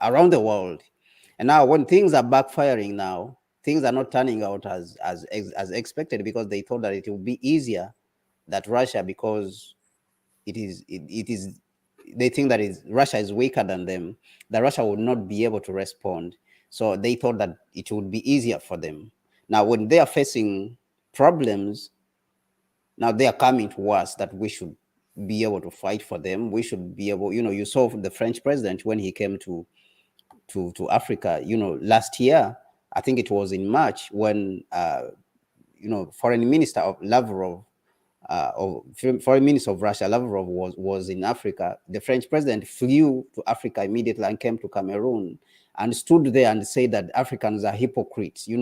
around the world. And now, when things are backfiring, now things are not turning out as expected, because they thought that it would be easier that Russia, because it is they think that Russia is weaker than them, that Russia would not be able to respond. So they thought that it would be easier for them. Now, when they are facing problems, now they are coming to us that we should be able to fight for them. We should be able, you saw the French president when he came to Africa, last year. I think it was in March, when Foreign Minister of Lavrov Foreign Minister of Russia, Lavrov, was in Africa. The French president flew to Africa immediately and came to Cameroon and stood there and said that Africans are hypocrites. He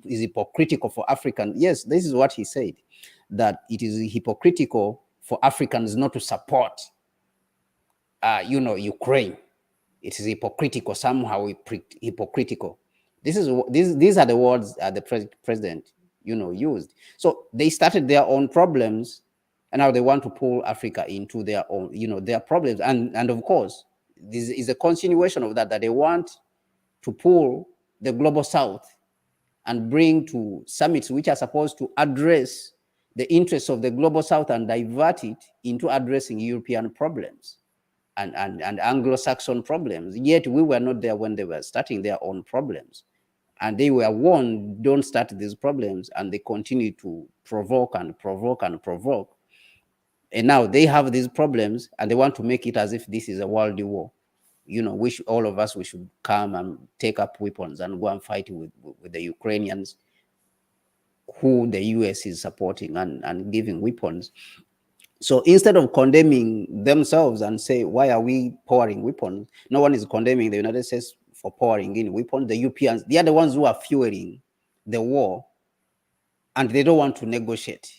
is hypocritical for Africans. Yes, this is what he said, that it is hypocritical for Africans not to support, Ukraine. It is hypocritical, somehow hypocritical. These are the words the president, used. So they started their own problems, and now they want to pull Africa into their own, their problems. And of course, this is a continuation of that they want to pull the global south and bring to summits which are supposed to address the interests of the global south and divert it into addressing European problems and Anglo-Saxon problems. Yet we were not there when they were starting their own problems. And they were warned, don't start these problems, and they continue to provoke and provoke and provoke. And now they have these problems, and they want to make it as if this is a world war. All of us, we should come and take up weapons and go and fight with the Ukrainians, who the US is supporting and giving weapons. So instead of condemning themselves and say, why are we pouring weapons? No one is condemning the United States for pouring in weapons. The Europeans, they are the ones who are fueling the war, and they don't want to negotiate.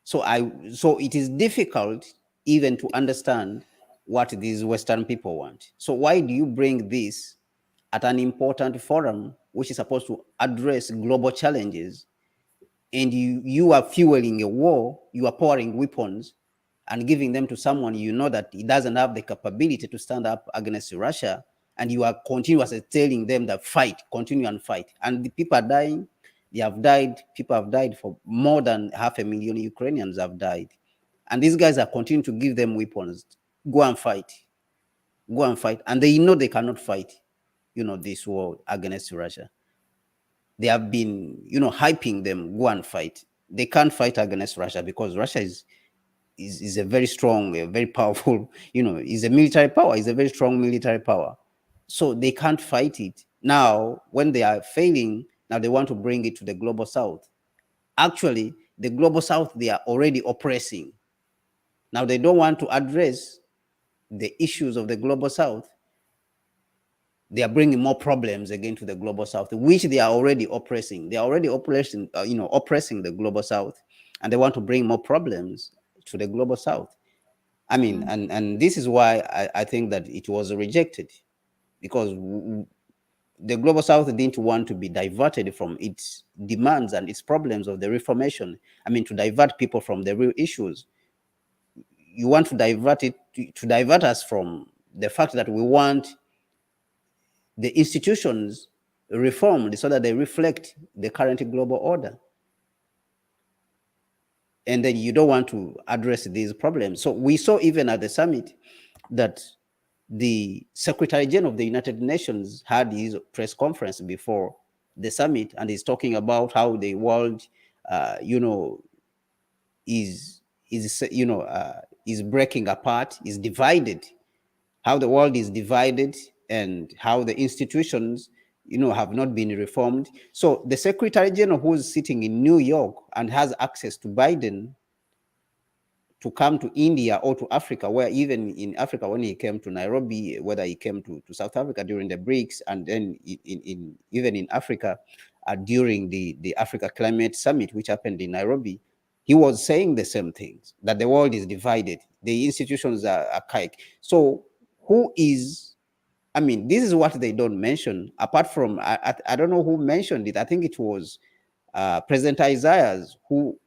So it is difficult even to understand what these Western people want. So why do you bring this at an important forum, which is supposed to address global challenges, and you are fueling a war, you are pouring weapons and giving them to someone that he doesn't have the capability to stand up against Russia, and you are continuously telling them that fight, continue and fight. And the people are dying. They have died. People have died. For more than 500,000 Ukrainians have died. And these guys are continuing to give them weapons. Go and fight. Go and fight. And they know they cannot fight, this war against Russia. They have been, hyping them, go and fight. They can't fight against Russia because Russia is a very strong, a very powerful, is a military power, is a very strong military power. So they can't fight it. Now, when they are failing, now they want to bring it to the global south. Actually, the global south, they are already oppressing. Now they don't want to address the issues of the global south. They are bringing more problems again to the global south, which they are already oppressing. They are already oppressing the global south, and they want to bring more problems to the global south. I mean, and this is why I think that it was rejected, because the global south didn't want to be diverted from its demands and its problems of the reformation. I mean, to divert people from the real issues. You want to divert it, to divert us from the fact that we want the institutions reformed so that they reflect the current global order. And then you don't want to address these problems. So we saw even at the summit that the Secretary General of the United Nations had his press conference before the summit, and he's talking about how the world, you know, is is breaking apart, is divided, how the world is divided, and how the institutions, have not been reformed. So the Secretary General, who's sitting in New York and has access to Biden, to come to India or to Africa, where even in Africa, when he came to Nairobi, whether he came to South Africa during the BRICS, and then even in Africa during the Africa Climate Summit, which happened in Nairobi, he was saying the same things, that the world is divided, the institutions are archaic. So who is, I mean, this is what they don't mention, apart from, I don't know who mentioned it. I think it was President Isaiah who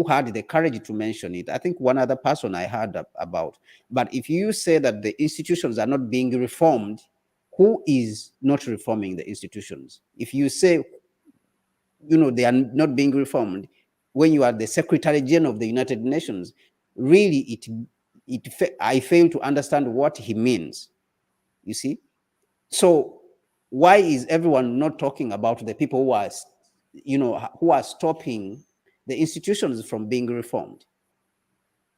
had the courage to mention it. I think one other person I heard about. But if you say that the institutions are not being reformed, who is not reforming the institutions? If you say, they are not being reformed, when you are the Secretary General of the United Nations, really, I fail to understand what he means. You see? So why is everyone not talking about the people who are stopping the institutions from being reformed?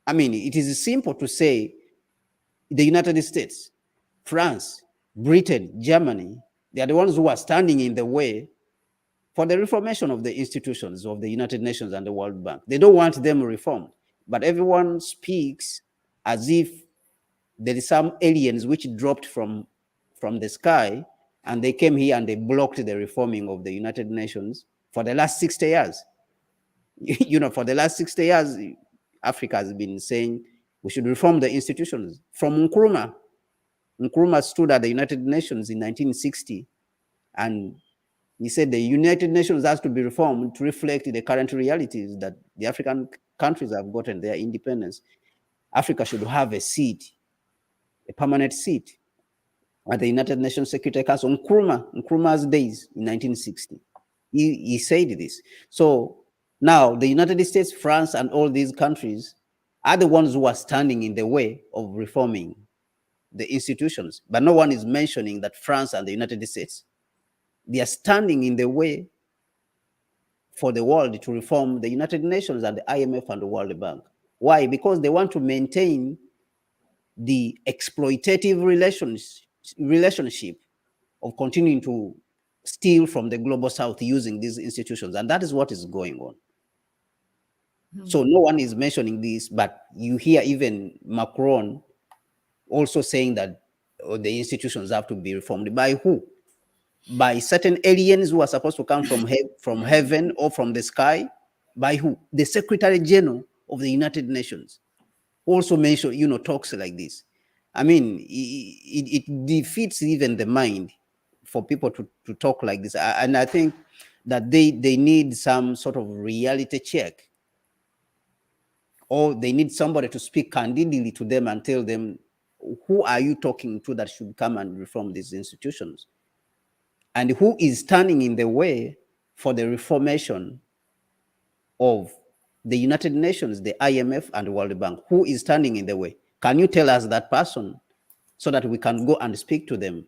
I mean, it is simple to say the United States, France, Britain, Germany, they are the ones who are standing in the way for the reformation of the institutions of the United Nations and the World Bank. They don't want them reformed, but everyone speaks as if there is some aliens which dropped from the sky, and they came here and they blocked the reforming of the United Nations for the last 60 years. For the last 60 years, Africa has been saying we should reform the institutions. From Nkrumah. Nkrumah stood at the United Nations in 1960, and he said the United Nations has to be reformed to reflect the current realities that the African countries have gotten their independence. Africa should have a seat, a permanent seat at the United Nations Security Council. Nkrumah's days in 1960. He said this. So now the United States, France, and all these countries are the ones who are standing in the way of reforming the institutions. But no one is mentioning that France and the United States, they are standing in the way for the world to reform the United Nations and the IMF and the World Bank. Why? Because they want to maintain the exploitative relationship of continuing to steal from the global south using these institutions. And that is what is going on. So no one is mentioning this, but you hear even Macron also saying that the institutions have to be reformed. By who? By certain aliens who are supposed to come from heaven or from the sky. By who? The Secretary General of the United Nations also mention, talks like this. I mean, it defeats even the mind for people to talk like this. And I think that they need some sort of reality check, or they need somebody to speak candidly to them and tell them, who are you talking to that should come and reform these institutions? And who is standing in the way for the reformation of the United Nations, the IMF, and the World Bank? Who is standing in the way? Can you tell us that person so that we can go and speak to them?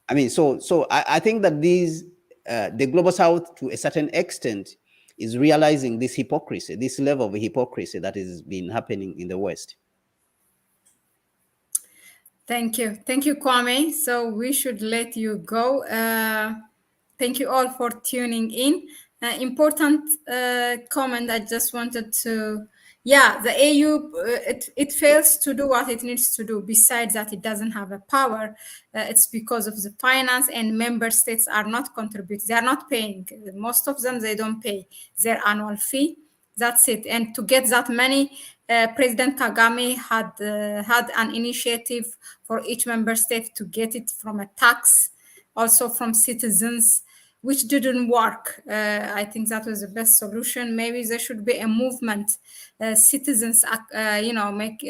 I mean, so I think that the Global South, to a certain extent, is realizing this hypocrisy, this level of hypocrisy that has been happening in the West. Thank you, Kwame. So we should let you go. Thank you all for tuning in. Important comment. I just wanted to, the AU, it fails to do what it needs to do. Besides that, it doesn't have a power. It's because of the finance, and member states are not contributing. They are not paying. Most of them, they don't pay their annual fee. That's it. And to get that money, President Kagame had an initiative for each member state to get it from a tax also from citizens, which didn't work. I think that was the best solution. Maybe there should be a movement, citizens, make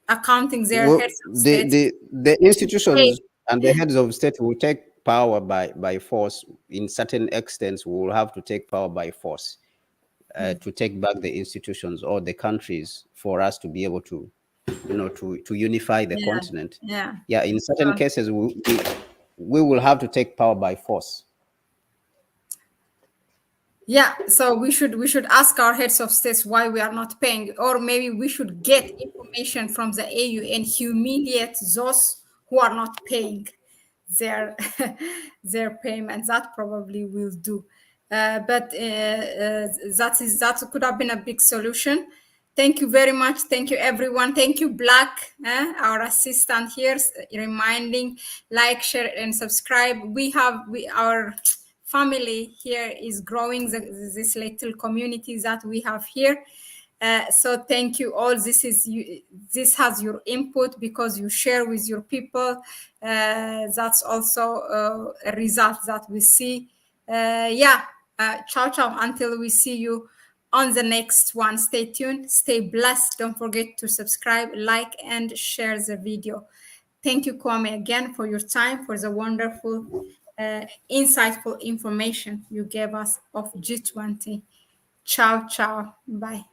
accounting their Well, heads of state. the Hey, institutions and the heads of state will take power by force. In certain extents, we will have to take power by force to take back the institutions or the countries for us to be able to, to unify the yeah, continent. yeah. Yeah, in certain So, cases, we will have to take power by force. yeah, so we should ask our heads of states why we are not paying, or maybe we should get information from the AU and humiliate those who are not paying their their payments. That probably will do. But that could have been a big solution. Thank you very much. Thank you, everyone. Thank you, Black, our assistant here, reminding, like, share, and subscribe. Our family here is growing. This little community that we have here. So thank you all. This has your input because you share with your people. That's also a result that we see. Ciao ciao until we see you on the next one. Stay tuned, stay blessed. Don't forget to subscribe, like, and share the video. Thank you, Kwame, again for your time, for the wonderful, insightful information you gave us of G20. Ciao ciao, bye.